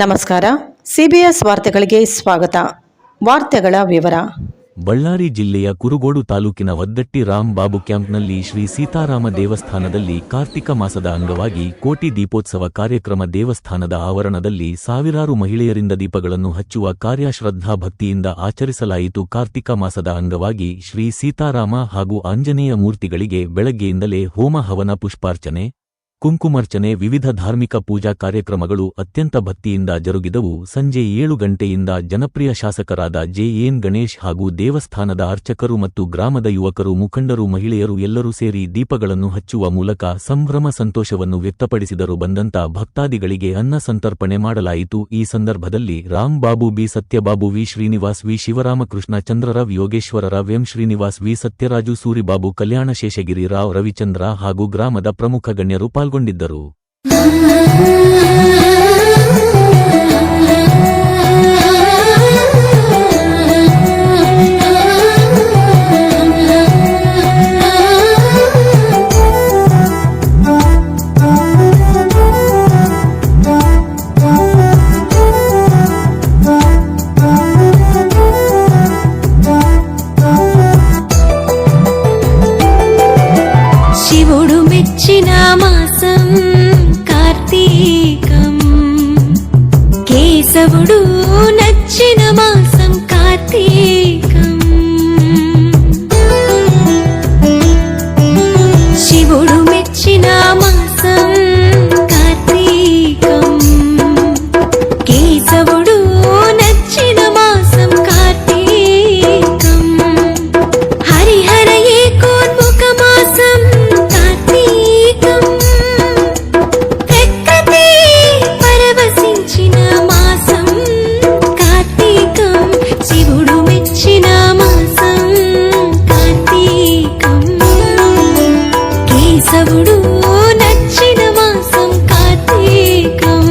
ನಮಸ್ಕಾರ. ಸಿಬಿಎಸ್ ವಾರ್ತೆಗಳಿಗೆ ಸ್ವಾಗತ. ವಾರ್ತೆಗಳ ವಿವರ. ಬಳ್ಳಾರಿ ಜಿಲ್ಲೆಯ ಕುರುಗೋಡು ತಾಲೂಕಿನ ವದ್ದಟ್ಟಿ ರಾಮ್ ಬಾಬು ಕ್ಯಾಂಪ್ನಲ್ಲಿ ಶ್ರೀ ಸೀತಾರಾಮ ದೇವಸ್ಥಾನದಲ್ಲಿ ಕಾರ್ತಿಕ ಮಾಸದ ಅಂಗವಾಗಿ ಕೋಟಿ ದೀಪೋತ್ಸವ ಕಾರ್ಯಕ್ರಮ ದೇವಸ್ಥಾನದ ಆವರಣದಲ್ಲಿ ಸಾವಿರಾರು ಮಹಿಳೆಯರಿಂದ ದೀಪಗಳನ್ನು ಹಚ್ಚುವ ಕಾರ್ಯ ಶ್ರದ್ಧಾ ಭಕ್ತಿಯಿಂದ ಆಚರಿಸಲಾಯಿತು. ಕಾರ್ತಿಕ ಮಾಸದ ಅಂಗವಾಗಿ ಶ್ರೀ ಸೀತಾರಾಮ ಹಾಗೂ ಆಂಜನೇಯ ಮೂರ್ತಿಗಳಿಗೆ ಬೆಳಗ್ಗೆಯಿಂದಲೇ ಹೋಮ ಹವನ ಪುಷ್ಪಾರ್ಚನೆ ಕುಂಕುಮಾರ್ಚನೆ ವಿವಿಧ ಧಾರ್ಮಿಕ ಪೂಜಾ ಕಾರ್ಯಕ್ರಮಗಳು ಅತ್ಯಂತ ಭಕ್ತಿಯಿಂದ ಜರುಗಿದವು. ಸಂಜೆ 7 ಗಂಟೆಯಿಂದ ಜನಪ್ರಿಯ ಶಾಸಕರಾದ ಜೆ.ಎನ್. ಗಣೇಶ್ ಹಾಗೂ ದೇವಸ್ಥಾನದ ಅರ್ಚಕರು ಮತ್ತು ಗ್ರಾಮದ ಯುವಕರು ಮುಖಂಡರು ಮಹಿಳೆಯರು ಎಲ್ಲರೂ ಸೇರಿ ದೀಪಗಳನ್ನು ಹಚ್ಚುವ ಮೂಲಕ ಸಂಭ್ರಮ ಸಂತೋಷವನ್ನು ವ್ಯಕ್ತಪಡಿಸಿದರು. ಬಂದಂತ ಭಕ್ತಾದಿಗಳಿಗೆ ಅನ್ನ ಸಂತರ್ಪಣೆ ಮಾಡಲಾಯಿತು. ಈ ಸಂದರ್ಭದಲ್ಲಿ Ram Babu B Satyababu V Srinivas V Sivaramakrishna Chandrarao Yogeshwararao M Srinivas V Satyaraju Suribabu Kalyana Seshagiri Rao Ravichandra ಹಾಗೂ ಗ್ರಾಮದ ಪ್ರಮುಖ ಗಣ್ಯರು ಪಾಲ್ಗೊಂಡಿದ್ದರು. శివుడు మెచ్చిన మాసం కార్తీకం, కేశవుడు నచ్చిన మాసం కార్తీకం. శివుడు మెచ్చిన మాసం కార్తీకం, కేశవుడు నచ్చిన మాసం కార్తీకం. హరిహర ఏకోన్ముఖ మాసం కార్తీకం, ప్రకృతి పరవశించిన మాసం కార్తీకం. శివుడు మెచ్చిన మాసం కార్తీకం, కేశవుడు నచ్చిన మాసం కార్తీకం.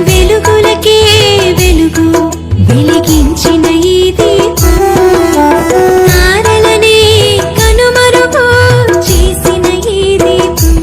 వెలుగులకే వెలుగు వెలిగించిన ఈ దీపం, తారలనే కనుమరుగు చేసిన ఈ దీపం.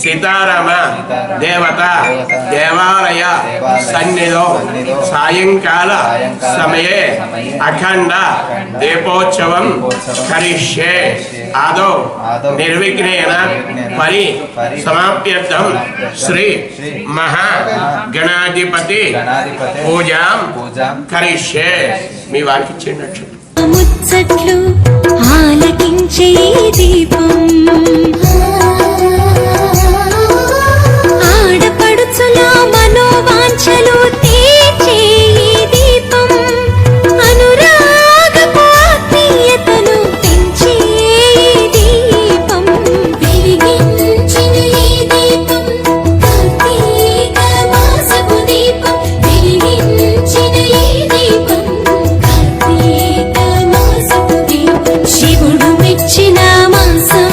సీతారామ దేవత దేవాలయ సన్నిధో సాయంకాల సమయే అఖండ దీపోత్సవం కరిష్యే ఆదో నిర్విఘ్నేన పరి సమాప్యర్థం శ్రీ మహా గణాధిపతి పూజాం కరిష్యే. మీ వారికి ఇచ్చేయండి. ముచ్చట్లు ఆలకించే దీపం ఆడపడుచుల మనోవాంఛలు తీర్చే దీపం అనురాగపు ఆత్మీయతను పెంచే దీపం వెలిగించిన ఈ దీపం కార్తీక మాసపు దీపం వెలిగించిన ఈ దీపం కార్తీక మాసపు దీపం శివుడు మెచ్చిన మాసం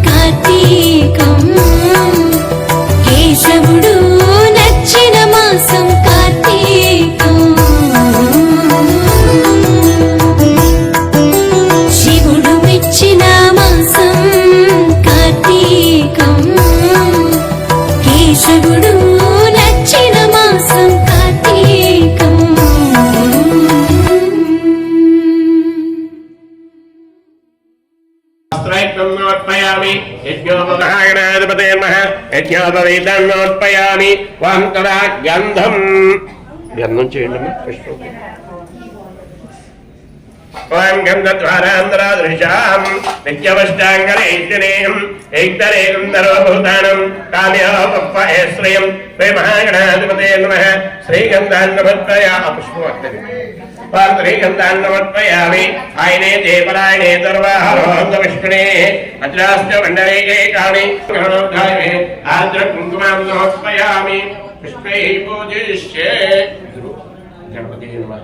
కార్తీకం కేశవుడు నచ్చిన మాసం కార్తీకం శివుడు మెచ్చిన మాసం కార్తీకం కేశవుడు నచ్చిన మాసం కార్తీకం నోత్పయామి యజ్ఞోపమహాగణాధిపతే నమః యజ్ఞోపవీతం నోత్పయామి వాంతరా గంధం చేయండి పుష్పం. ఓం గంధద్వారాంతరాదృశాం నిత్యవష్టాంగరేశ్వరేయం ఏక్తరేకం సర్వభూతానం కామ్యోపశ్రయం శ్రీ మహాగణాధిపతే నమః శ్రీగంధాన్నమత్పయా పుష్పవర్తని శ్రీగంధాన్నమత్పయామి ఆయనే దేవరాయణే సర్వాహరోంగవిష్ణునే అత్రాశ్చ మండలేకాని గణోద్ధాయే ఆద్ర కుంకుమాం సమర్పయామి పుష్పై పూజిష్యే. గణపతి నమః.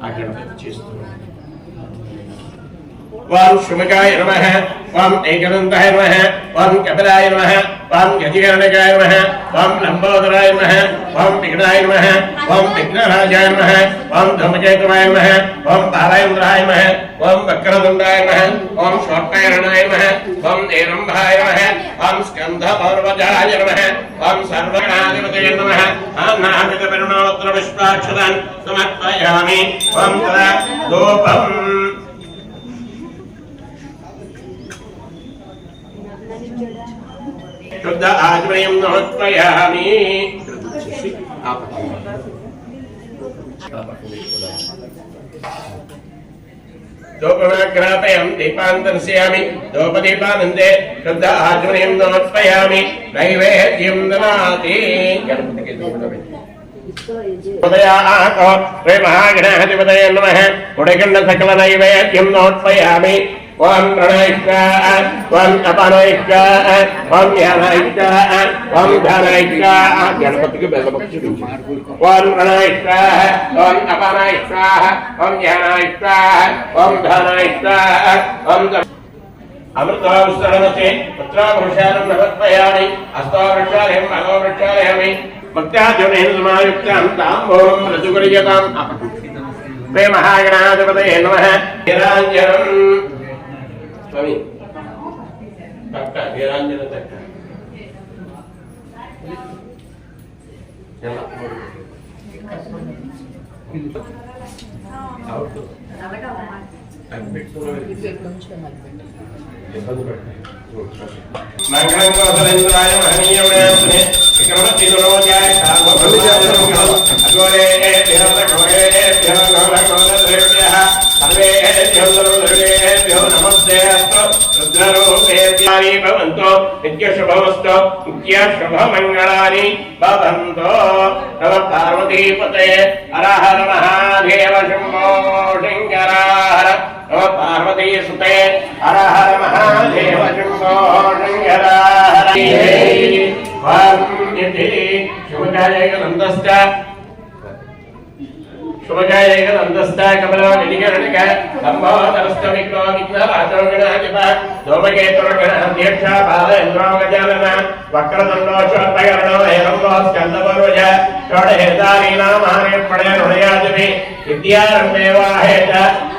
ఆ గణపతి చేస్తున్నాం. ఓం శుభకాయ నమః ఓం ఏకదంతాయ నమః ఓం కపిలాయ నమః ఓం గజగణకాయ నమః ఓం లంబోదరాయ నమః ఓం విఘ్నాయ నమః ఓం విఘ్నరాజాయ నమః ఓం ధూమకేతువాయ నమః ఓం బాలయేంద్రాయ నమః ఓం వక్రతుండాయ నమః ఓం శ్లోకాయరణాయ నమః ఓం నీరంభాయ నమః ఓం స్కంధపర్వజాయ నమః ఓం సర్వగణాధిపతయే నమః నామిత పరిణోత్ర విశ్వాక్షరాన్ సమర్పయామి. ఓం తదా ధూపం శుద్ధ ఆజ్మయం నోత్పయామి. ధూపమాగ్రాపయం దీపాంతర్శయామి ధూపదీపానందే శుద్ధ ఆజ్మయం నోత్పయామి. నైవేద్యం దదాతి. గణపతికి శ్రీ మహాగణాధిపతయే నమః. ఉడగండ సకల నైవేద్యం నోత్పయామి. ఓం ప్రణైష్ట ఓం అపనైష్ట ఓం ధ్యానైష్ట ఓం ధ్యానైష్ట. గణపతికి బెల్లపక్షి. ఓం ప్రణైష్ట ఓం అపనైష్ట ఓం ధ్యానైష్ట ఓం ధ్యానైష్ట ఓం అమృతోత్సరణే పుత్రావృక్షాలను సమర్పయామి. హస్తోవృక్షాలయం మనోవృక్షాలయామి. భక్త్యాద్యునైన సమాయుక్తాం తాంబూలం రజుగుర్యతాం. శ్రీ మహాగణాధిపతయే నమః. నిరాంజనం స్వామి తక్క నిరాంజన తక్క మంగళం కోసలేంద్రాయ మహనీయమే విక్రమతిలోజాయ అగోరే నమస్తే భవంతో నిత్యశుభమస్తు నిత్యశుభమంగళాని భవంతో. నమ పార్వతీపతే హర హర మహాదేవ శంభో శంకర. నమ పార్వతీసుతే హర హర మహాదేవ శంభో శంకర. శుభకాయనందశ్చ శుభకాయనందశ్చ కమలో నిలిగరణక సంభోదరస్థ విఘ్నో విఘ్నరాజోగణాధిప ధూమకేతుర్గణాధ్యక్ష బాలేంద్రో గజానన వక్రదండో చోత్తగరణో హేరంలో స్కందపర్వజ षोडशेतानीनामानि प्रणयनुदयादिभिः विद्यारम्भे वाहेत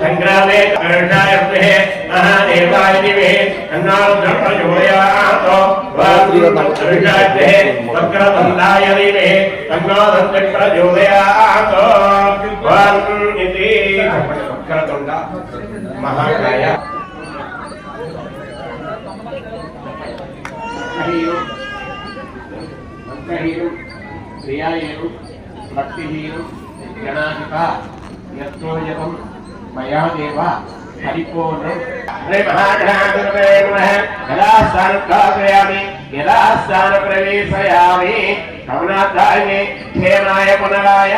सङ्ग्रामे कर्षायर्भिः महादेवादिभिः तन्नारुद्रप्रचोदयात् वक्रतुण्डादिभिः वक्रतुण्डायदिभिः तन्नारुद्रप्रचोदयात् इति वक्रतुण्ड महाकाय क्रियायेनु भक्तिहीनु गणाधिप यत्रोजकं मया देव हरिपूर्णं श्री महागणाधिपते नमः यदा स्थानप्रवेशयामि यदा स्थानप्रवेशयामि करुणादायिने क्षेमाय पुनराय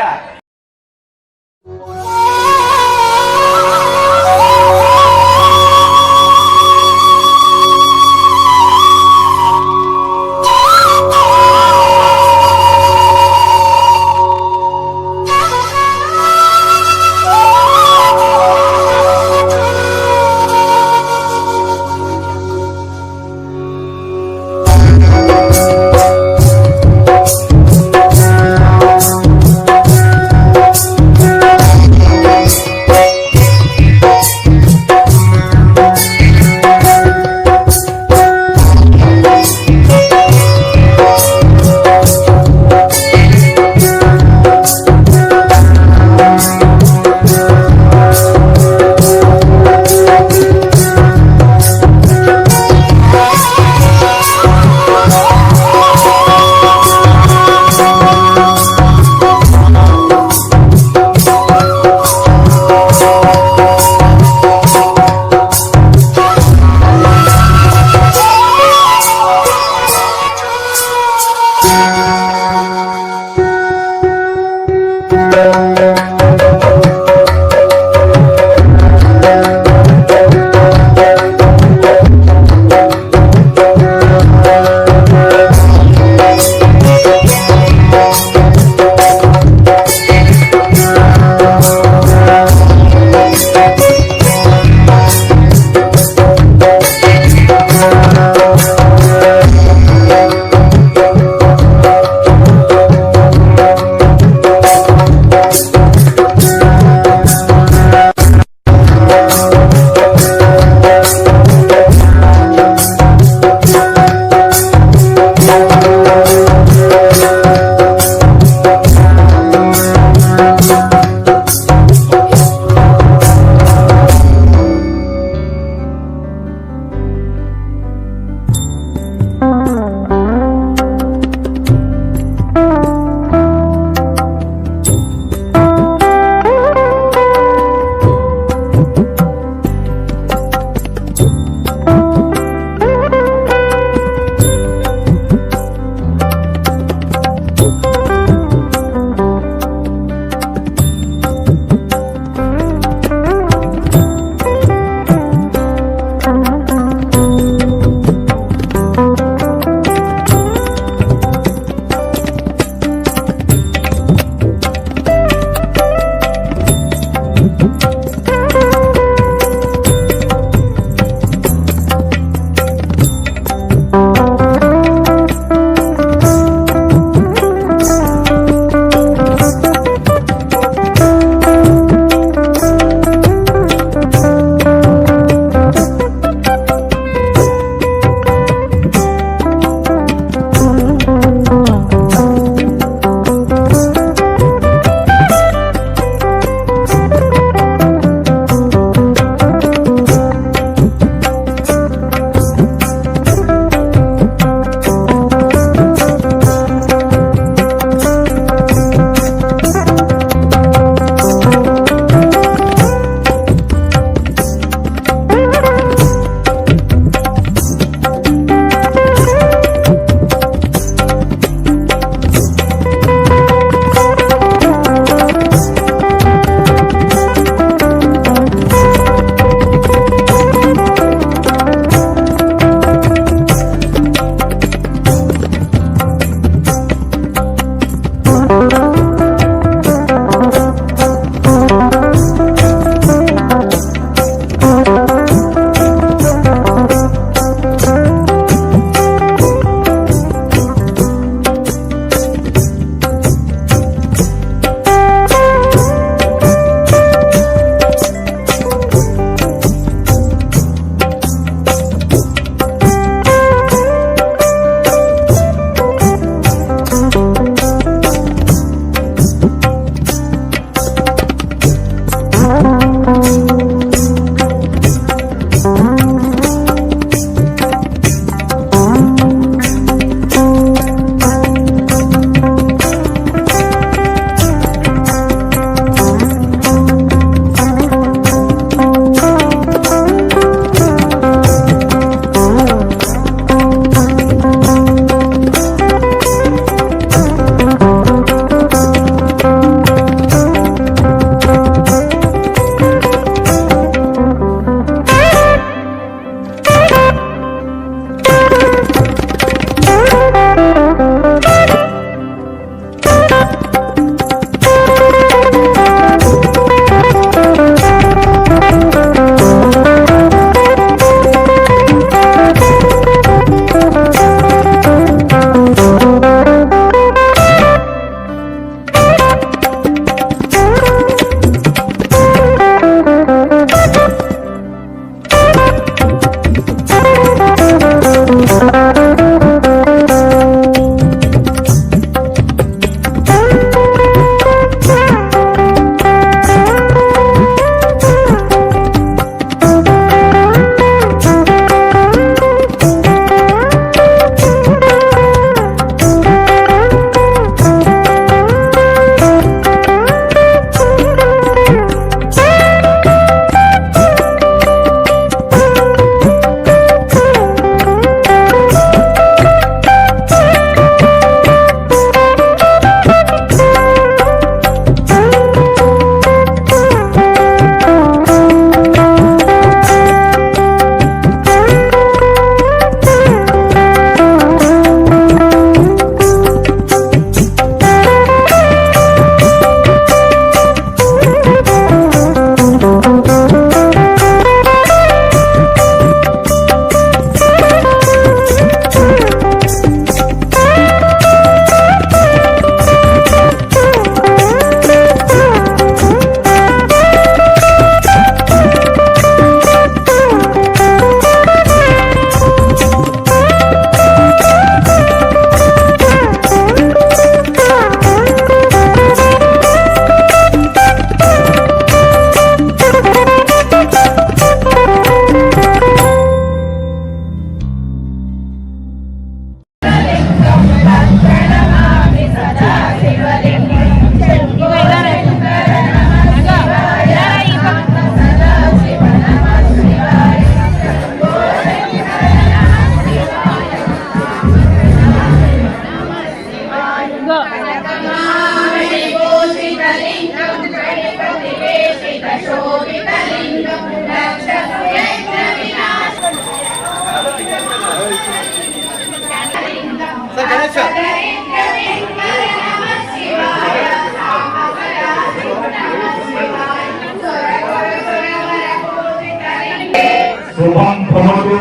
శుభం భవతు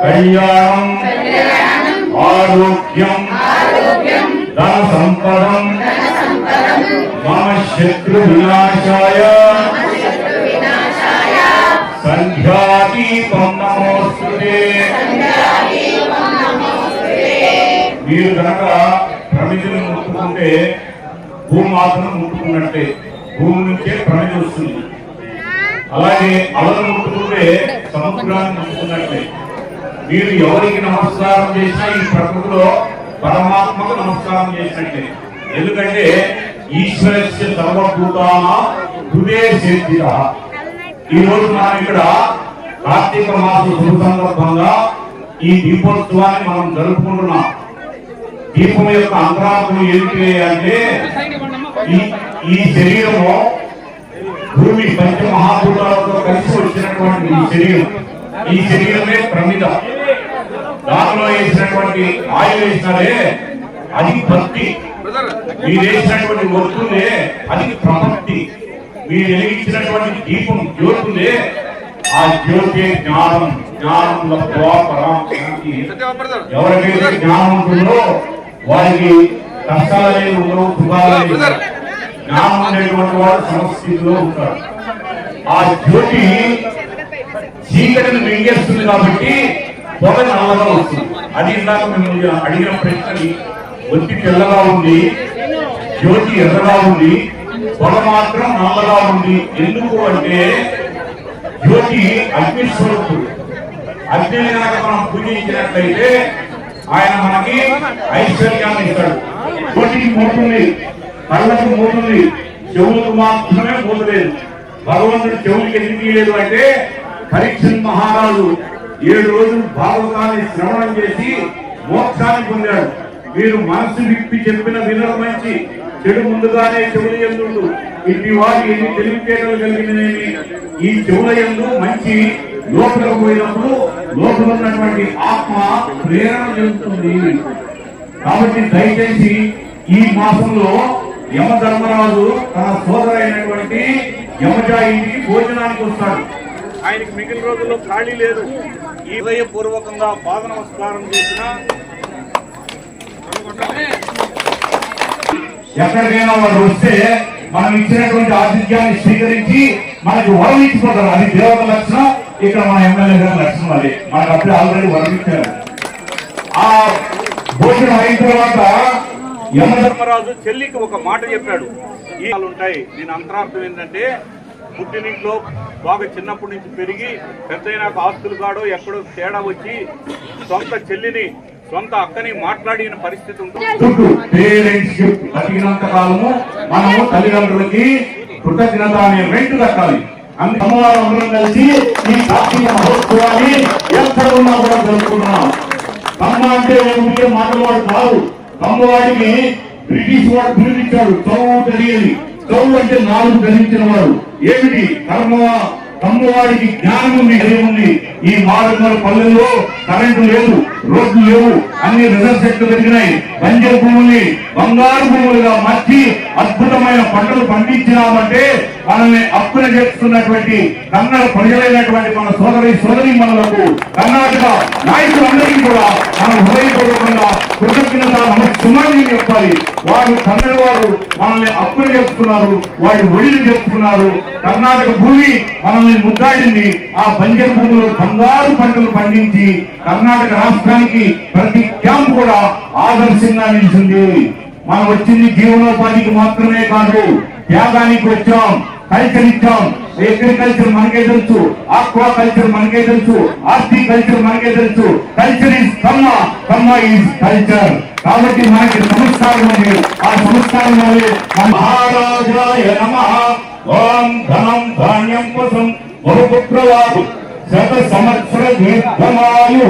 కళ్యాణం ఆరోగ్యం ధన సంపదం మమ శత్రు వినాశాయ సంధ్యాదీపం నమోస్తుతే. మీరు కనుక ప్రమిదిని ముట్టుకుంటే భూమాతను ముట్టుకున్నట్టే, భూమి నుంచే ప్రమిది వస్తుంది. అలాగే అలను ముట్టుకుంటే సముద్రాన్ని ముట్టుకున్నట్లే. మీరు ఎవరికి నమస్కారం చేసినా ఈ ప్రకృతిలో పరమాత్మకు నమస్కారం చేసినట్లే. ఎందుకంటే ఈశ్వరస్య సర్వభూతాన హృదయ సిద్ధిత. ఈ రోజు మనం ఇక్కడ కార్తీక మాస శుభ సందర్భంగా ఈ దీపోత్సవాన్ని మనం జరుపుకుంటున్నాం. దీపం యొక్క అంతరార్థం ఏంటి అంటే ఈ శరీరము భూమి పంచమహాభూతాలతో కలిసి వచ్చినటువంటి ఈ శరీరమే ప్రమిద. దానిలో వేసినటువంటి ఆయిల్ వేసినారే అది భక్తి. మీరు వేసినటువంటి వస్తువులే అది ప్రపత్తి. మీరు వెలిగించినటువంటి దీపం జ్యోతులే ఆ జ్యోతి జ్ఞానం. జ్ఞానంలో పరాంతి. ఎవరికైతే జ్ఞానం ఉంటుందో వారికి కష్టాలే ఉండవు, సుఖాలే. జ్ఞానం అనేటువంటి వాడు సమస్థితిలో ఉంటాడు. ఆ జ్యోతి చీకటిని మింగేస్తుంది కాబట్టి పొగ నల్లగా వస్తుంది. అది ఇందాక మేము అడిగిన ప్రశ్నని ఒత్తి తెల్లగా ఉంది, జ్యోతి ఎర్రగా ఉంది, పొగ మాత్రం నల్లగా ఉంది. ఎందుకు అంటే జ్యోతి అగ్ని స్వరూపుడు. అగ్నిని కనుక మనం పూజించినట్లయితే ఆయన మనకి ఐశ్వర్యాన్ని ఇస్తాడు. జ్యోతికి మూతుంది, కళ్ళకు మూతుంది, చెవులకు మాత్రమే మూతలేదు. భగవంతుడు చెవులకి ఎందుకు తీయలేదు అంటే పరీక్ష మహారాజు 7 రోజులు భాగవతాన్ని శ్రవణం చేసి మోక్షాన్ని పొందాడు. మీరు మనసు విప్పి చెప్పిన వినడం మంచి, చెడు ముందుగానే చెవుల యందు ఇన్ని వారి ఎన్ని తెలివితేటలు కలిగినవి. ఈ చెవుల యందు మంచి లోపలకు పోయినప్పుడు లోపల ఉన్నటువంటి ఆత్మ ప్రేరణ చెందుతుంది. కాబట్టి దయచేసి ఈ మాసంలో యమధర్మరాజు తన సోదరైనటువంటి యమజా ఇంటికి భోజనానికి వస్తాడు. ఆయనకి మిగిలిన రోజుల్లో ఖాళీ లేదు. ఈ హృదయపూర్వకంగా పాద నమస్కారం చేసిన ఎక్కడికైనా వాడు వస్తే మనం ఇచ్చినటువంటి ఆతిథ్యాన్ని స్వీకరించి మనకు వరం ఇచ్చిపోతారు. అది దేవత లక్షణం. ఇక్కడ మన ఎమ్మెల్యే గారి లక్షణం. అది మనకు అప్పుడే ఆల్రెడీ వరం ఇచ్చారు. ఆ భోజనం అయిన తర్వాత యమధర్మరాజు చెల్లికి ఒక మాట చెప్పాడు. ఈ ఉంటాయి. దీని అంతరార్థం ఏంటంటే పుట్టినింట్లో బాగా చిన్నప్పటి నుంచి పెరిగి పెద్దయినాక ఆస్తులు కాడో ఎక్కడో తేడా వచ్చి సొంత చెల్లిని సొంత అక్కని మాట్లాడిన పరిస్థితి ఉంటుంది. బతికినంత కాలము మనము తల్లిదండ్రులకి కృతజ్ఞత అనే రెంట్ కట్టాలి. అమ్మవారు అందరం కలిసి ఈ కార్తీక మహోత్సవాన్ని ఎక్కడ ఉన్నా కూడా జరుపుకుంటున్నాం. అమ్మ అంటే ఏమిటి మాటవాడు కాదు. అమ్మవాడికి బ్రిటిష్ వాడు పిలిపించాడు. చదువు తెలియని, చదువు అంటే 4 ధరించిన వాడు. ఏమిటి అమ్మవాడికి జ్ఞానం ఉంది, ఏముంది. ఈ 4 పల్లెల్లో కరెంటు లేదు, రోడ్లు లేవు, అన్ని రిజర్వ్ సెట్లు పెరిగినాయి. బంజరు భూముల్ని బంగారు భూములుగా మార్చి అద్భుతమైన పంటలు పండించినామంటే మనల్ని అప్పున చేస్తున్నటువంటి కన్నడ ప్రజలైనటువంటి మన సోదరి మనలకు కర్ణాటక నాయకులందరికీ కూడా మనం హృదయపూర్వకంగా కృతజ్ఞత నమస్సుమాన్ని చెప్పాలి. వారు కన్నడ వారు మనల్ని అప్పున చేస్తున్నారు, వారి ఒడిని చెప్తున్నారు. కర్ణాటక భూమి మనల్ని ముద్దాడింది. ఆ బంజరు భూములు బంగారు పంటలు పండించి కర్ణాటక రాష్ట్రానికి ప్రతి క్యాంప్ కూడా ఆదర్శంగా నిలిచింది. మనం వచ్చింది జీవనోపాధికి మాత్రమే కాదు, త్యాగానికి వచ్చాం. కల్చర్ ఇచ్చాం. అగ్రికల్చర్ మనకే తెలుసు, ఆక్వా కల్చర్ మనకే తెలుసు, హార్టికల్చర్ మనకే తెలుసు. Culture is Kamma is culture. కాబట్టి మనకి సంస్కారం ఉంది. ఆ సంస్కారం వల్లే మహారాజాయ నమః. ఓం ధనం ధాన్యం కోసం బహుపుత్రవాదు శత సంవత్సర దీర్ఘమాయు.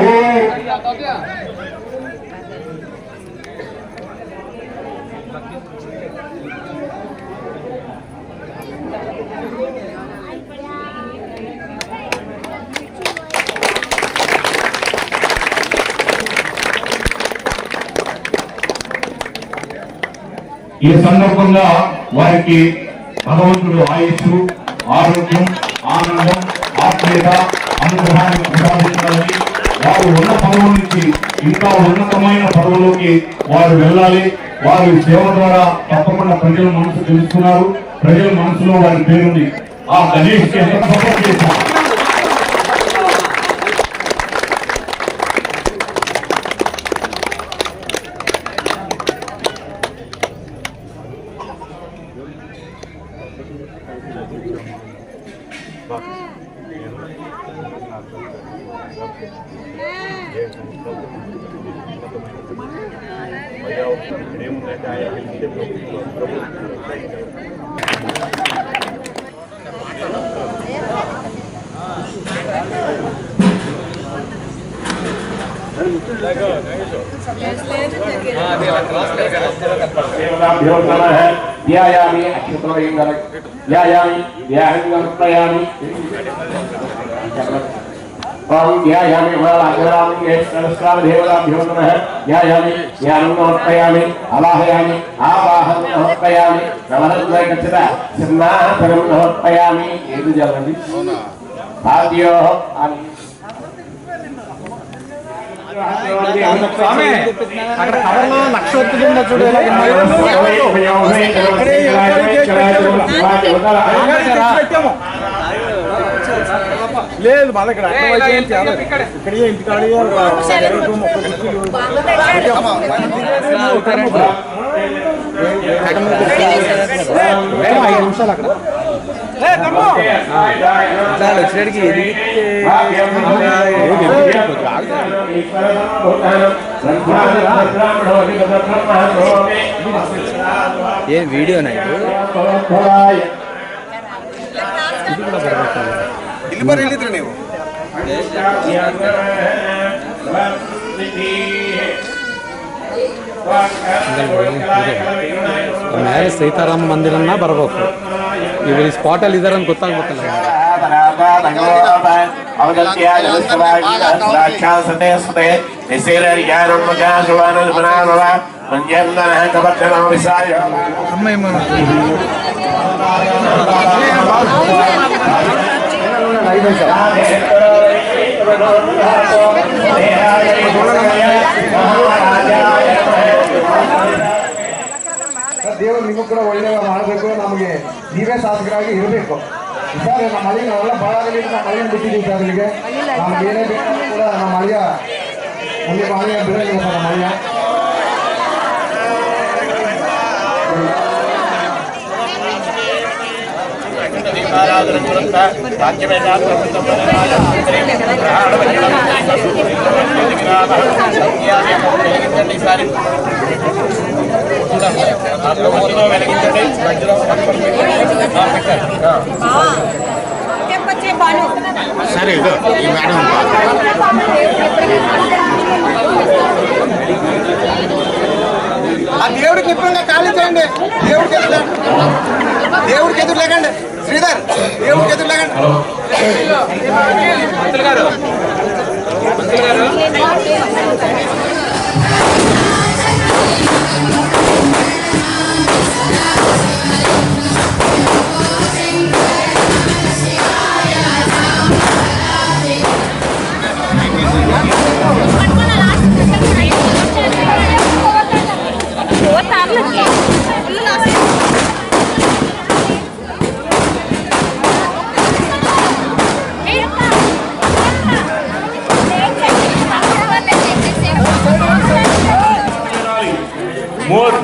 ఈ సందర్భంగా వారికి భగవంతుడు ఆయుస్సు, ఆరోగ్యం, ఆనందం, ఆత్మీయత, అనుగ్రహాన్ని ప్రసాదించాలని, వారు ఉన్న పదవుల నుంచి ఇంకా ఉన్నతమైన పదవులోకి వారు వెళ్ళాలి. వారి సేవ ద్వారా తప్పకుండా ప్రజల మనసు తెలుసుకున్నారు. ప్రజల మనసులో వారి పేరుంది. ఆ గణేష్ సపోర్ట్ చేశారు. ध्यायामि अक्षत्रलिंगं ध्यायामि ध्याहंगमर्पयामि ओम ध्यायामि वराग्रामि सहस्रावदेवताभ्यो नमः ध्यायामि ध्यानमर्पयामि आवाहयामि आवाहनमर्पयामि नवरत्नै गच्छता सिंहासनमर्पयामि एतु जलति आद्यो స్వామి అక్కడ కవర్లో నక్షత్రం ఉందా చూడు లేదు మళ్ళీ ఇక్కడ ఇక్కడ ఇంటికాడ నిమిషాలు అక్కడ వచ్చినడికి ఏం వీడియోనా ಇಲ್ಲಿ ಬರ್ರಿ ಇಲ್ಲಿದ್ರಿ ನೀವು ಮೇಲೆ ಸೀತಾರಾಮ ಮಂದಿರನ್ನ ಬರಬೇಕು ಇವರು ಸ್ಪಾಟ್ ಅಲ್ಲಿ ಇದಾರೆ ಅಂತ ಗೊತ್ತಾಗ್ಬೇಕಲ್ಲ ದೇವರು ನಿಮಗೂ ಕೂಡ ಒಳ್ಳೆಯ ಮಾಡಬೇಕು. ನಮಗೆ ನೀವೇ ಶಾಸಕರಾಗಿ ಇರಬೇಕು ಸರ್. ನಮ್ಮ ಮಳಿ ನಾವೆಲ್ಲ ಬಾಳಾಗಲಿ ನಮ್ಮ ಮಳೆಯನ್ನು ಬಿಟ್ಟಿದ್ದೀವಿ ಸರ್. ಇಲ್ಲಿಗೆ ನಮ್ಗೆ ಏನೇ ಬೇಕು ಕೂಡ ನಮ್ಮ ಮಳೆಯ ಮುಂದೆ ಮಳೆಯ ಬಿಡಲಿಲ್ಲ ಸರ್. ನಮ್ಮ ಮಳೆಯ సరే ఆ దేవుడికి నిప్పంగా ఖాళీ చేయండి. దేవుడికి ఎదురు లేకండి. శ్రీధర్ దేవుడికి ఎదురు లేకండి. మంత్రులు గారు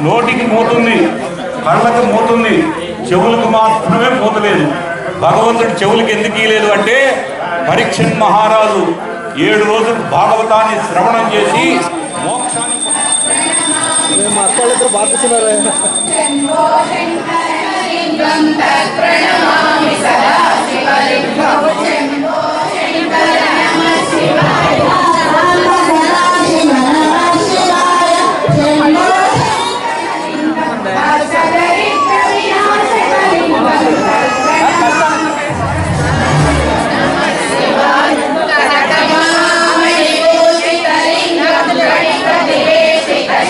నోటికి మోతుంది, కళ్ళకు మోతుంది, చెవులకు మాత్రమే మోతలేదు. భగవంతుడు చెవులకు ఎందుకు ఇలేదు అంటే పరీక్షణ్ మహారాజు 7 రోజులు భాగవతాన్ని శ్రవణం చేసి మోక్షాన్ని మా అక్కళ్ళిద్దరు బాధిస్తున్నారు.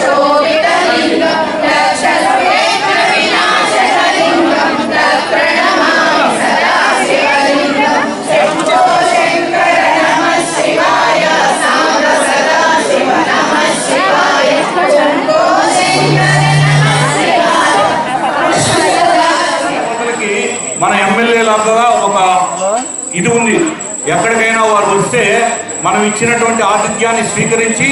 శోభిత లింగ దర్శన చక్కగా ఒక ఇది ఉంది. ఎక్కడికైనా వారు వస్తే మనం ఇచ్చినటువంటి ఆతిథ్యాన్ని స్వీకరించి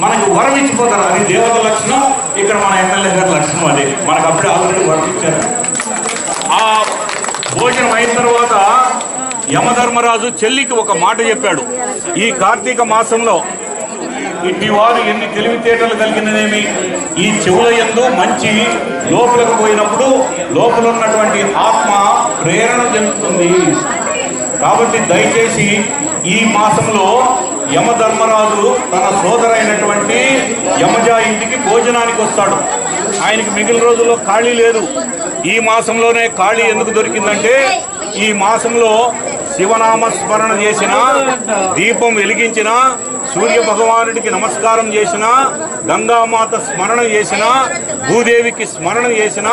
మనకు వరం ఇచ్చిపోతారు. అది దేవత లక్షణం. ఇక్కడ మన ఎమ్మెల్యే గారి లక్షణం అది. మనకు అప్పుడే ఆల్రెడీ వరం ఇచ్చారు. ఆ భోజనం అయిన తర్వాత యమధర్మరాజు చెల్లికి ఒక మాట చెప్పాడు. ఈ కార్తీక మాసంలో ఇట్టి వారు ఎన్ని తెలివితేటలు కలిగినదేమి, ఈ చెవుల యందు మంచి లోపలకు పోయినప్పుడు లోపల ఉన్నటువంటి ఆత్మ ప్రేరణ చెందుతుంది. కాబట్టి దయచేసి ఈ మాసంలో యమధర్మరాజు తన సోదరైనటువంటి యమజ ఇంటికి భోజనానికి వస్తాడు. ఆయనకి మిగిలిన రోజుల్లో ఖాళీ లేదు. ఈ మాసంలోనే ఖాళీ ఎందుకు దొరికిందంటే ఈ మాసంలో శివనామ స్మరణ చేసిన, దీపం వెలిగించిన, సూర్య భగవానుడికి నమస్కారం చేసిన, గంగామాత స్మరణ చేసిన, భూదేవికి స్మరణ చేసిన,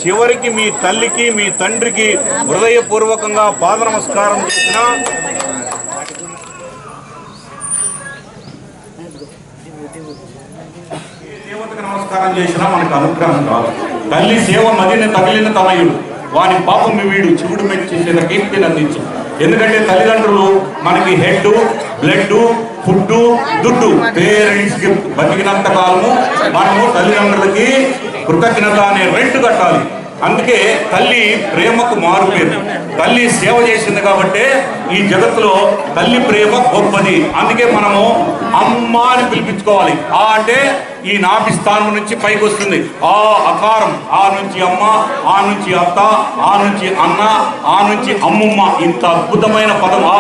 చివరికి మీ తల్లికి మీ తండ్రికి హృదయపూర్వకంగా పాద నమస్కారం చేసిన, దేవతకు నమస్కారం చేసినా మనకు అనుగ్రహం కాదు. తల్లి సేవ మదిని తగిలిన తనయుడు, వాని పాపం వీడు శివుడు మెచ్చేసిన కీర్తిని అందించు. ఎందుకంటే తల్లిదండ్రులు మనకి హెడ్, బ్లడ్, ఫుడ్, దుడ్డు, పేరెంట్స్ గిఫ్ట్. బతికినంత కాలము మనము తల్లిదండ్రులకి కృతజ్ఞత అనే రెంట్ కట్టాలి. అందుకే తల్లి ప్రేమకు మారు పేరు. తల్లి సేవ చేసింది కాబట్టి ఈ జగత్తులో తల్లి ప్రేమ గొప్పది. అందుకే మనము అమ్మ అని పిలిపించుకోవాలి. ఆ అంటే ఈ నాభి స్థానం నుంచి పైకి వస్తుంది. ఆ అకారం, ఆ నుంచి అమ్మ, ఆ నుంచి అత్త, ఆ నుంచి అన్న, ఆ నుంచి అమ్మమ్మ. ఇంత అద్భుతమైన పదం ఆ.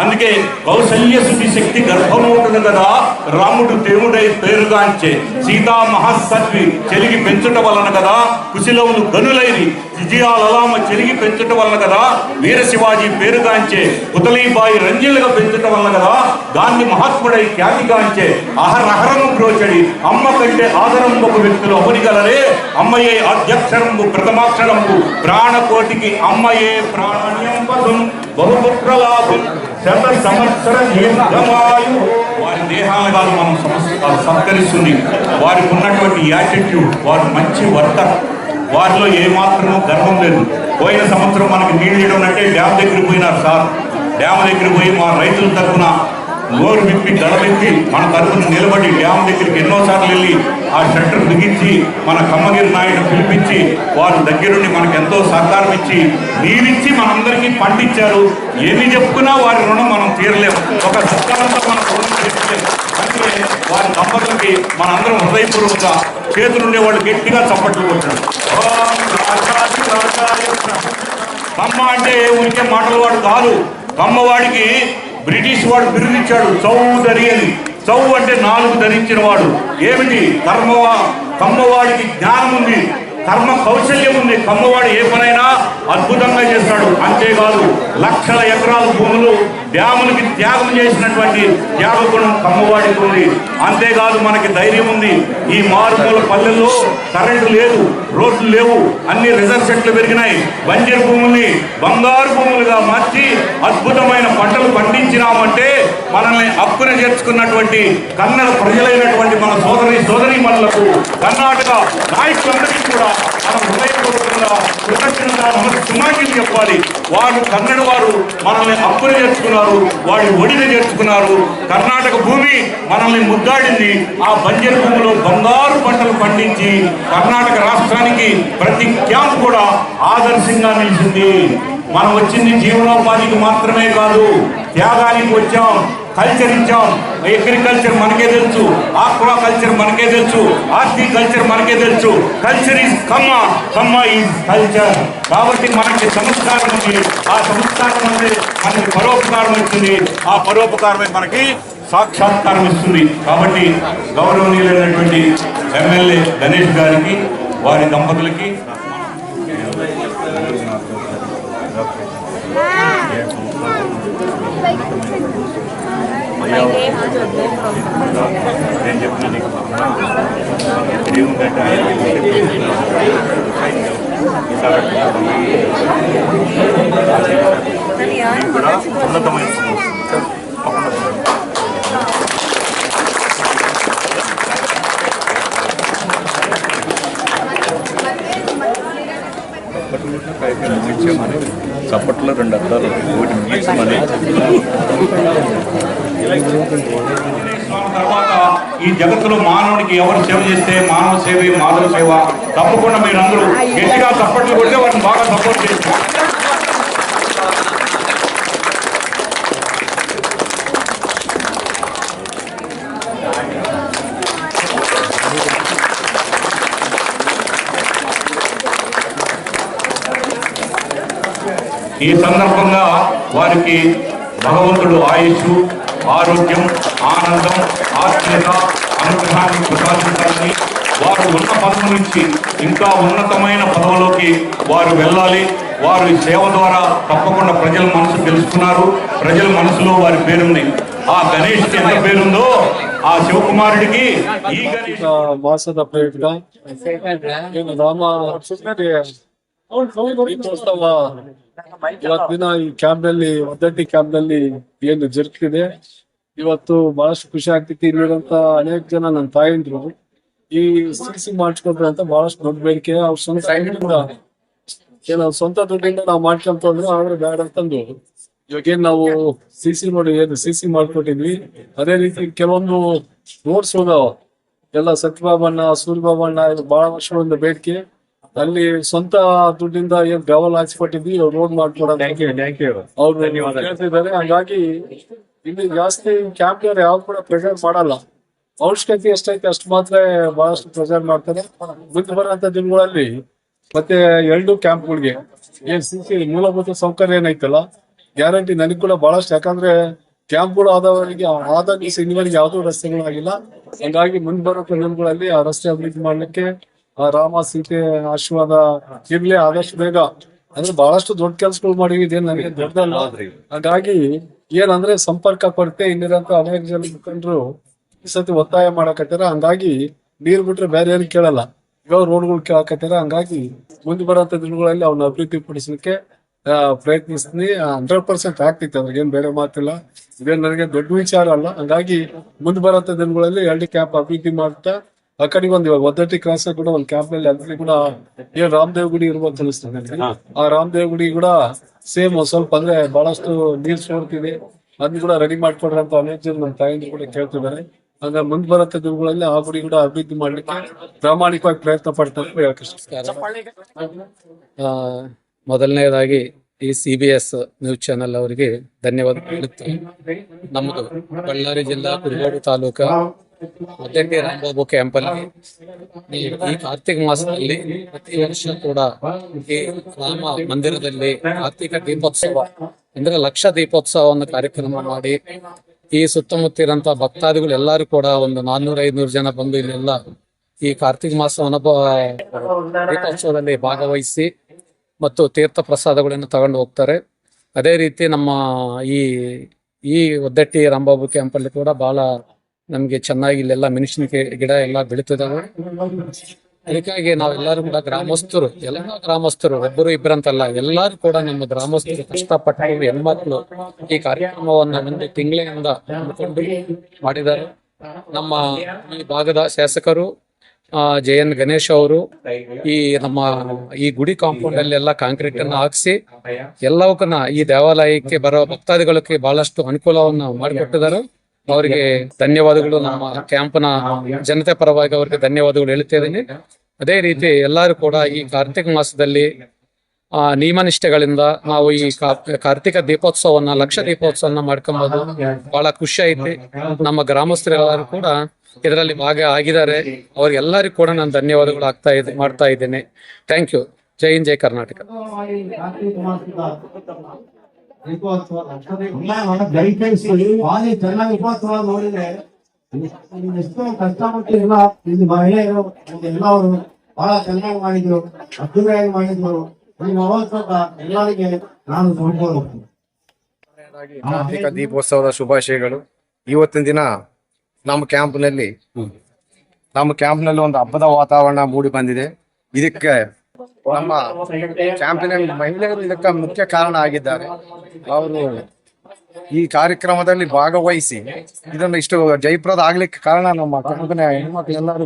అందుకే కౌసల్య శుద్ధి శక్తి గర్భము ఉంటుంది కదా, రాముడు దేవుడై పేరుగాంచే, సీతా మహాసత్వి చెలిగి పెంచుట వలన కదా కుశలవులు గనులైరి, విజయాలలామ చెలిగి పెంచుట వలన కదా వీర శివాజీ పేరుగాంచే, పుతలీబాయి రంజిలుగా పెంచుట వలన కదా గాంధీ మహాత్ముడై ఖ్యాతిగాంచే, అహరహరము బ్రోచడి అమ్మ కంటే ఆదరంబు ఒక వ్యక్తులు అవనిగలరే, అమ్మయే అధ్యక్షరంబు ప్రథమాక్షరంబు ప్రాణకోటికి అమ్మయే ప్రాణ్యంబం బహుపుత్రలాభం శత సంవత్సర దీర్ఘమాయు. వారి దేహాలను కాదు మనం సంస్కరిస్తుంది. వారికి ఉన్నటువంటి యాటిట్యూడ్, వారు మంచి వర్కర్, వారిలో ఏమాత్రమూ గర్వం లేదు. పోయిన సంవత్సరం మనకి నీళ్ళు ఇవ్వడం అంటే డ్యామ్ దగ్గరికి పోయినారు సార్. డ్యామ్ దగ్గరికి పోయి మా రైతుల తరఫున నోరు విప్పి గడవిప్పి మన తరఫున నిలబడి డ్యామ్ దగ్గరికి ఎన్నోసార్లు వెళ్ళి ఆ షట్టర్ బిగించి మన కమ్మగిరి నాయుడు పిలిపించి వారి దగ్గరుండి మనకు ఎంతో సహకారం ఇచ్చి నీరిచ్చి మనందరికీ పండించారు. ఎన్ని చెప్పుకున్నా వారి రుణం మనం తీరలేము. ఒక సత్కారంతో మనం రుణం తీర్చలేము. అందుకే వారి దంపతులకి మనందరం హృదయపూర్వకంగా చేతులుండే వాళ్ళు గట్టిగా చప్పట్లు కొట్టాడు. కమ్మ అంటే ఉనికే మాటల వాడు కాదు. కమ్మవాడికి బ్రిటిష్ వాడు బిరుదిచ్చాడు చౌదరి అని. చౌ అంటే 4 ధరించిన వాడు. ఏమిటి? కమ్మవాడికి జ్ఞానం ఉంది, కర్మ కౌశల్యం ఉంది. కమ్మవాడు ఏ పనైనా అద్భుతంగా చేస్తాడు. అంతేకాదు లక్షల ఎకరాల భూములు డ్యాములకి త్యాగం చేసినటువంటి త్యాగగుణం కమ్మవాడికి ఉంది. అంతేకాదు మనకి ధైర్యం ఉంది. ఈ మారుమూల పల్లెల్లో కరెంటు లేదు, రోడ్లు లేవు, అన్ని రిజర్వ్ సెట్లు పెరిగినాయి. బంజరు భూముల్ని బంగారు భూములుగా మార్చి అద్భుతమైన పంటలు పండించినామంటే మనల్ని హక్కున చేర్చుకున్నటువంటి కన్నడ ప్రజలైనటువంటి మన సోదరీమణులకు కర్ణాటక నాయకులందరికీ కూడా మనం హృదయపూర్వకంగా కృతజ్ఞత నమస్కారాలు చెప్పాలి. వారు కన్నడ వారు మనల్ని హక్కున చేర్చుకున్నారు, వాడి ఒడిని చేర్చుకున్నారు. కర్ణాటక భూమి మనల్ని ముద్దాడింది. ఆ బంజరు భూమిలో బంగారు పంటలు పండించి కర్ణాటక రాష్ట్రానికి ప్రతి క్యాంప్ కూడా ఆదర్శంగా నిలిచింది. మనం వచ్చింది జీవనోపాధికి మాత్రమే కాదు, త్యాగానికి వచ్చాం, కల్చర్ ఇచ్చాం. అగ్రికల్చర్ మనకే తెలుసు, ఆక్వా కల్చర్ మనకే తెలుసు, హార్టికల్చర్ మనకే తెలుసు. Culture is Kamma, Kamma is culture. కాబట్టి మనకి సంస్కారం ఉంది. ఆ సంస్కారం అంటే మనకి పరోపకారం వచ్చింది. ఆ పరోపకారమే మనకి సాక్షాత్కారం ఇస్తుంది. కాబట్టి గౌరవనీయులైనటువంటి ఎమ్మెల్యే గణేష్ గారికి, వారి దంపతులకి నేను చెప్పిన నీకు ఉన్నతమైన చప్పట్లు 2 అద్దాలు ఒకటి గీసుమని తర్వాత ఈ జగత్తులో మానవుడికి ఎవరు సేవ చేస్తే మానవ సేవ మాధవ సేవ తప్పకుండా మీరందరూ గట్టిగా చప్పట్లు కొడితే వాటిని బాగా సపోర్ట్ చేస్తారు. ఈ సందర్భంగా వారికి భగవంతుడు ఆయుష్, ఆరోగ్యం, ఆనందం, ఆత్మీయత, అనుగ్రహాన్ని ప్రసాదించాలని, వారు ఉన్న పదవి నుంచి ఇంకా ఉన్నతమైన పదవులోకి వారు వెళ్ళాలి. వారు ఈ సేవ ద్వారా తప్పకుండా ప్రజల మనసు తెలుసుకున్నారు. ప్రజల మనసులో వారి పేరుంది. ఆ గణేష్కి ఎంత పేరుందో ఆ శివకుమారుడికి ఈ గణేష్ ಮಾಸದ ಪ್ರಯುಕ್ತ ಏನು ರಾಮ ದೀಪೋತ್ಸವ ಇವತ್ತಿನ ಈ ಕ್ಯಾಂಪ್ ನಲ್ಲಿ ಒದ್ದಟ್ಟಿ ಕ್ಯಾಂಪ್ ನಲ್ಲಿ ಏನು ಜರುಗ್ತಿದೆ. ಇವತ್ತು ಬಹಳಷ್ಟು ಖುಷಿ ಆಗ್ತಿತ್ತು. ಇಲ್ಲಿರುವಂತ ಅನೇಕ ಜನ ನನ್ನ ತಾಯಂದ್ರು ಈ ಸಿಸಿ ಮಾಡಿಸ್ಕೊಂಡ್ರೆ ಅಂತ ಬಹಳಷ್ಟು ದೊಡ್ಡ ಬೇಡಿಕೆ. ಅವ್ರ ಸ್ವಂತ ಏನೋ ಸ್ವಂತ ದುಡ್ಡಿಂದ ನಾವು ಮಾಡ್ಕೊಂತಂದ್ರು, ಆದ್ರೆ ಬೇಡ ಅಂತಂದು ಇವಾಗೇನ್ ನಾವು ಸಿಸಿ ನೋಡಿ ಏನು ಸಿಸಿ ಮಾಡ್ಕೊಟ್ಟಿದ್ವಿ. ಅದೇ ರೀತಿ ಕೆಲವೊಂದು ರೋಡ್ಸ್ ಹೋದಾವ ಎಲ್ಲ ಸತ್ಯಬಾಬಣ್ಣ, ಸೂರ್ಯಬಾಬಣ್ಣ, ಇದು ಬಹಳ ವರ್ಷಗಳಿಂದ ಬೇಡಿಕೆ. ಅಲ್ಲಿ ಸ್ವಂತ ದುಡ್ಡಿಂದ ಏನ್ ಗ್ರಾವಲ್ ಹಾಕ್ಸ್ಕೊಟ್ಟಿದ್ವಿ, ರೋಡ್ ಮಾಡ್ಕೊಡೋದು ಅವ್ರು ಹೇಳ್ತಿದ್ದಾರೆ. ಹಾಗಾಗಿ ಇಲ್ಲಿ ಜಾಸ್ತಿ ಕ್ಯಾಂಪ್ ಯಾವ್ದು ಕೂಡ ಪ್ರೆಸರ್ ಮಾಡಲ್ಲ. ಅವಶ್ಯಕತೆ ಎಷ್ಟೈತೆ ಅಷ್ಟು ಮಾತ್ರ ಬಹಳಷ್ಟು ಪ್ರೆಸರ್ ಮಾಡ್ತಾರೆ. ಮುಂದೆ ಬರೋಂತ ದಿನಗಳಲ್ಲಿ ಮತ್ತೆ 2 ಕ್ಯಾಂಪ್ಗಳಿಗೆ ಏನ್ ಸಿಸಿ ಮೂಲಭೂತ ಸೌಕರ್ಯ ಏನೈತಲ್ಲ ಗ್ಯಾರಂಟಿ ನನಗೆ ಕೂಡ ಬಹಳಷ್ಟು. ಯಾಕಂದ್ರೆ ಕ್ಯಾಂಪ್ಗಳು ಆದವರಿಗೆ ಆದಾಗ ಇನ್ನುವರೆಗೆ ಯಾವ್ದೂ ರಸ್ತೆಗಳಾಗಿಲ್ಲ. ಹಂಗಾಗಿ ಮುಂದೆ ಬರೋ ದಿನಗಳಲ್ಲಿ ಆ ರಸ್ತೆ ಅಭಿವೃದ್ಧಿ ಮಾಡ್ಲಿಕ್ಕೆ ಆ ರಾಮ ಸೀತೆ ಆಶೀರ್ವಾದ ಇರ್ಲಿ ಆದಷ್ಟು ಬೇಗ. ಅಂದ್ರೆ ಬಹಳಷ್ಟು ದೊಡ್ಡ ಕೆಲ್ಸಗಳು ಮಾಡಿವಿ, ಇದೇನು ನನಗೆ ದೊಡ್ಡದಲ್ಲ. ಹಾಗಾಗಿ ಏನಂದ್ರೆ ಸಂಪರ್ಕ ಕೊರತೆ ಇಲ್ಲಿರಂತ ಅನೇಕ ಜನ ಮುಖಂಡರು ಈ ಸತಿ ಒತ್ತಾಯ ಮಾಡಕತ್ತಾರ. ಹಂಗಾಗಿ ನೀರ್ ಬಿಟ್ರೆ ಬೇರೆ ಏನು ಕೇಳಲ್ಲ, ಇವಾಗ ರೋಡ್ಗಳು ಕೇಳಕತ್ತಾರ. ಹಂಗಾಗಿ ಮುಂದೆ ಬರೋಂತ ದಿನಗಳಲ್ಲಿ ಅವನ್ನ ಅಭಿವೃದ್ಧಿ ಪಡಿಸ್ಲಿಕ್ಕೆ ಪ್ರಯತ್ನಿಸ್ತೀನಿ. 100% ಆಗ್ತೈತೆ, ಅದ್ರಿಗೇನ್ ಬೇರೆ ಮಾತಿಲ್ಲ. ಇದೇನು ನನಗೆ ದೊಡ್ಡ ವಿಚಾರ ಅಲ್ಲ. ಹಂಗಾಗಿ ಮುಂದೆ ಬರೋಂತ ದಿನಗಳಲ್ಲಿ 2 ಕ್ಯಾಂಪ್ ಅಭಿವೃದ್ಧಿ ಮಾಡ್ತಾ ಆ ಕಡೆಗೆ ಒಂದು ಇವಾಗ ಒದ್ದಟ್ಟಿ ಕ್ರಾಸ್ ಕೂಡ ಒಂದು ಕ್ಯಾಂಪ್ ನಲ್ಲಿ ಅಲ್ಲಿ ಕೂಡ ಏನ್ ರಾಮದೇವ್ ಗುಡಿ ಇರ್ಬೋದು ಅನಿಸ್ತದೆ. ಆ ರಾಮದೇವ್ ಗುಡಿ ಕೂಡ ಸೇಮ್ ಸ್ವಲ್ಪ ಅಂದ್ರೆ ಬಹಳಷ್ಟು ನೀರ್ ಸೋರ್ತಿದೆ, ಅದನ್ನ ಕೂಡ ರೆಡಿ ಮಾಡ್ಕೊಡ್ರಿ ಅಂತ ಅನೇಕ ಜನ ನಮ್ಮ ತಾಯಿಂದ ಕೂಡ ಕೇಳ್ತಿದ್ದಾರೆ. ಹಂಗ ಮುಂದೆ ಬರುತ್ತೆ ದಿನಗಳಲ್ಲಿ ಆ ಗುಡಿ ಕೂಡ ಅಭಿವೃದ್ಧಿ ಮಾಡ್ಲಿಕ್ಕೆ ಪ್ರಾಮಾಣಿಕವಾಗಿ ಪ್ರಯತ್ನ ಪಡ್ತಾರೆ. ಮೊದಲನೇದಾಗಿ ಈ CBS ನ್ಯೂಸ್ ಚಾನೆಲ್ ಅವರಿಗೆ ಧನ್ಯವಾದ ಹೇಳುತ್ತೇನೆ. ನಮ್ಮದು ಬಳ್ಳಾರಿ ಜಿಲ್ಲಾ ಕುರುಗೋಡು ತಾಲೂಕಾ ಒದ್ದಟ್ಟಿ ರಾಮಬಾಬು ಕ್ಯಾಂಪಲ್ಲಿ ಈ ಕಾರ್ತಿಕ ಮಾಸದಲ್ಲಿ ಪ್ರತಿ ವರ್ಷ ಕೂಡ ಈ ರಾಮ ಮಂದಿರದಲ್ಲಿ ಕಾರ್ತಿಕ ದೀಪೋತ್ಸವ ಅಂದ್ರೆ ಲಕ್ಷ ದೀಪೋತ್ಸವವನ್ನು ಕಾರ್ಯಕ್ರಮ ಮಾಡಿ ಈ ಸುತ್ತಮುತ್ತಿರಂತ ಭಕ್ತಾದಿಗಳು ಎಲ್ಲರೂ ಕೂಡ ಒಂದು 400-500 ಜನ ಬಂದು ಇಲ್ಲೆಲ್ಲ ಈ ಕಾರ್ತಿಕ ಮಾಸವನ್ನ ದೀಪೋತ್ಸವದಲ್ಲಿ ಭಾಗವಹಿಸಿ ಮತ್ತು ತೀರ್ಥ ಪ್ರಸಾದಗಳನ್ನು ತಗೊಂಡು ಹೋಗ್ತಾರೆ. ಅದೇ ರೀತಿ ನಮ್ಮ ಈ ಒದ್ದಟ್ಟಿ ರಾಮಬಾಬು ಕ್ಯಾಂಪಲ್ಲಿ ಕೂಡ ಬಹಳ ನಮ್ಗೆ ಚೆನ್ನಾಗಿ ಇಲ್ಲೆಲ್ಲ ಮೆಣಸಿನಕಾಯಿ ಗಿಡ ಎಲ್ಲ ಬೆಳೀತಿದಾವೆ. ಅದಕ್ಕಾಗಿ ನಾವೆಲ್ಲರೂ ಕೂಡ ಗ್ರಾಮಸ್ಥರು, ಎಲ್ಲ ಗ್ರಾಮಸ್ಥರು ಒಬ್ಬರು ಇಬ್ಬರಂತಲ್ಲ, ಎಲ್ಲರೂ ಕೂಡ ನಮ್ಮ ಗ್ರಾಮಸ್ಥರು ಕಷ್ಟಪಟ್ಟು ಹೆಣ್ಮಕ್ಳು ಈ ಕಾರ್ಯಕ್ರಮವನ್ನು ಒಂದು ತಿಂಗಳಿಂದ ಹಮ್ಮಿಕೊಂಡು ಮಾಡಿದ್ದಾರೆ. ನಮ್ಮ ಈ ಭಾಗದ ಶಾಸಕರು JN ಗಣೇಶ್ ಅವರು ನಮ್ಮ ಈ ಗುಡಿ ಕಾಂಪೌಂಡ್ ಅಲ್ಲಿ ಎಲ್ಲ ಕಾಂಕ್ರೀಟ್ ಅನ್ನು ಹಾಕಿಸಿ ಎಲ್ಲವಕ್ಕನ್ನ ಈ ದೇವಾಲಯಕ್ಕೆ ಬರೋ ಭಕ್ತಾದಿಗಳಿಗೆ ಬಹಳಷ್ಟು ಅನುಕೂಲವನ್ನು ಮಾಡಿಕೊಟ್ಟಿದ್ದಾರೆ. ಅವರಿಗೆ ಧನ್ಯವಾದಗಳು. ನಮ್ಮ ಕ್ಯಾಂಪ್ನ ಜನತೆ ಪರವಾಗಿ ಅವರಿಗೆ ಧನ್ಯವಾದಗಳು ಹೇಳ್ತಾ ಇದ್ದೀನಿ. ಅದೇ ರೀತಿ ಎಲ್ಲರೂ ಕೂಡ ಈ ಕಾರ್ತಿಕ ಮಾಸದಲ್ಲಿ ನಿಯಮನಿಷ್ಠೆಗಳಿಂದ ನಾವು ಈ ಕಾರ್ತಿಕ ದೀಪೋತ್ಸವನ್ನ ಲಕ್ಷ ದೀಪೋತ್ಸವನ್ನ ಮಾಡ್ಕೊಂಬೋದು. ಬಹಳ ಖುಷಿ ಐತಿ. ನಮ್ಮ ಗ್ರಾಮಸ್ಥರೆಲ್ಲರೂ ಕೂಡ ಇದರಲ್ಲಿ ಭಾಗ ಆಗಿದ್ದಾರೆ. ಅವ್ರಿಗೆಲ್ಲರಿಗೂ ಕೂಡ ನಾನು ಧನ್ಯವಾದಗಳು ಮಾಡ್ತಾ ಇದ್ದೇನೆ. Thank you. ಜೈ ಹಿಂದ್, ಜೈ ಕರ್ನಾಟಕ. ಚೆನ್ನಾಗಿ ಉಪೋತ್ಸವ ನೋಡಿದ್ರೆ ಎಷ್ಟೋ ಕಷ್ಟಪಟ್ಟು ಎಲ್ಲ ಇಲ್ಲಿ ಮಹಿಳೆಯರು ಎಲ್ಲವರು ಬಹಳ ಚೆನ್ನಾಗಿ ಮಾಡಿದ್ರು, ಅದ್ದೂರಿಯಾಗಿ ಮಾಡಿದ್ರು. ಈ ಮಹೋತ್ಸವ ಎಲ್ಲರಿಗೆ ನಾನು ನೋಡ್ಕೊಂಡು ಕಾರ್ತಿಕ ದೀಪೋತ್ಸವದ ಶುಭಾಶಯಗಳು. ಇವತ್ತಿನ ದಿನ ನಮ್ಮ ಕ್ಯಾಂಪ್ನಲ್ಲಿ ಒಂದು ಹಬ್ಬದ ವಾತಾವರಣ ಮೂಡಿ ಬಂದಿದೆ. ಇದಕ್ಕೆ ನಮ್ಮ ಕ್ಯಾಂಪಿನ ಮಹಿಳೆಯರು ಇದಕ್ಕೆ ಮುಖ್ಯ ಕಾರಣ ಆಗಿದ್ದಾರೆ. ಅವರು ಈ ಕಾರ್ಯಕ್ರಮದಲ್ಲಿ ಭಾಗವಹಿಸಿ ಇದನ್ನು ಇಷ್ಟು ಜಯಪ್ರದ ಆಗ್ಲಿಕ್ಕೆ ಕಾರಣ ನಮ್ಮ ಕ್ಯಾಂಪಿನ ಹೆಣ್ಮಕ್ಳು ಎಲ್ಲರೂ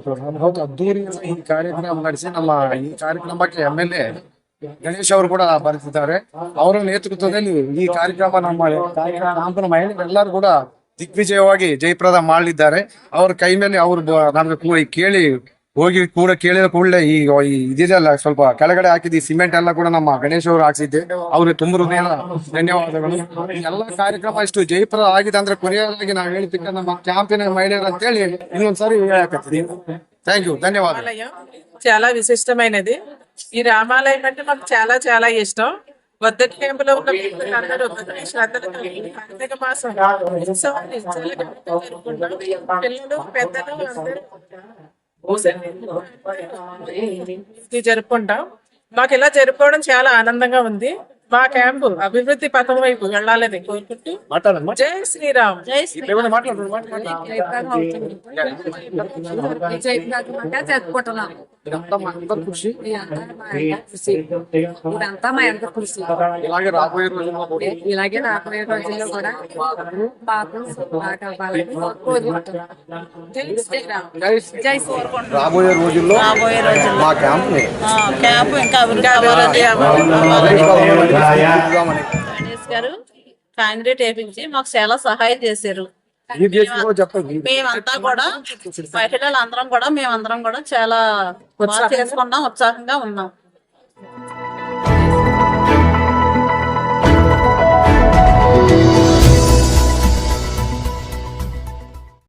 ಅದ್ದೂರಿ ಈ ಕಾರ್ಯಕ್ರಮ ನಡೆಸಿ ನಮ್ಮ ಈ ಕಾರ್ಯಕ್ರಮಕ್ಕೆ MLA ಗಣೇಶ್ ಅವರು ಕೂಡ ಬರೆದಿದ್ದಾರೆ. ಅವರ ನೇತೃತ್ವದಲ್ಲಿ ಈ ಕಾರ್ಯಕ್ರಮ ನಮ್ಮ ರಾಮಪುರ ಮಹಿಳೆಯರೆಲ್ಲರೂ ಕೂಡ ದಿಗ್ವಿಜಯವಾಗಿ ಜಯಪ್ರದ ಮಾಡಲಿದ್ದಾರೆ. ಅವ್ರ ಕೈ ಮೇಲೆ ಅವ್ರು ನಮ್ಗೆ ಕೇಳಿ ಹೋಗಿ ಕೂಡ ಕೇಳಿದ ಕೂಡಲೇ ಈ ಇದೆಲ್ಲ ಸ್ವಲ್ಪ ಕೆಳಗಡೆ ಹಾಕಿದ್ದು ಸಿಮೆಂಟ್ ಎಲ್ಲ ಕೂಡ ನಮ್ಮ ಗಣೇಶ್ ಅವರು ಹಾಕ್ಸಿದ್ದೆ. ಅವ್ರಿಗೆ ತುಂಬ ಹೃದಯದ ಧನ್ಯವಾದಗಳು. ಈ ಎಲ್ಲ ಕಾರ್ಯಕ್ರಮ ಇಷ್ಟು ಜಯಪ್ರದ ಆಗಿದೆ ಅಂದ್ರೆ ಕೊನೆಯದಾಗಿ ನಾವು ಹೇಳ್ತಿದ್ದ ನಮ್ಮ ಕ್ಯಾಂಪಿನ మహిళలు ಅಂತೇಳಿ ಇನ್ನೊಂದ್సారి ಹೇಳಕತ್ತೀವಿ. థ్యాంక్ యూ, ధన్యవాదాలు. చాలా విశిష్టమైనది. ఈ రామాలయం అంటే మాకు చాలా చాలా ఇష్టం. వద్దటి క్యాంపులో ఉన్న పిల్లలందరూ శ్రద్ధలతో కార్తీక మాసం ఉత్సవాన్ని చాలా ఘనంగా జరుపుకుంటాం. పిల్లలు పెద్దలు అందరూ ఇది జరుపుకుంటాం. మాకు ఇలా జరుపుకోవడం చాలా ఆనందంగా ఉంది. మా క్యాంపు అభివృద్ధి పథం వైపు వెళ్ళాలని కోరుకుంటూ జై శ్రీరామ్. జై శ్రీరామ్. జరుపుకుంటున్నాం. ఇదంతా మా అందరి కృషి. ఇదంతా మా అందరి కృషి. ఇలాగే రాబోయే రోజుల్లో కూడా ఇలాగే రాబోయే రోజుల్లో కూడా పాపం బాగా అవ్వాలని కోరుకుంటున్నాం. జై శ్రీరామ్. జై శ్రీరామ్. రాబోయే రోజుల్లో మా క్యాంప్ ఇంకా అభివృద్ధి గణేష్ గారు కాంక్రీట్ వేపించి మాకు చాలా సహాయం చేశారు. మేమంతా కూడా మహిళలందరం కూడా మేమందరం కూడా చాలా బాగా చేసుకున్నాం, ఉత్సాహంగా ఉన్నాం.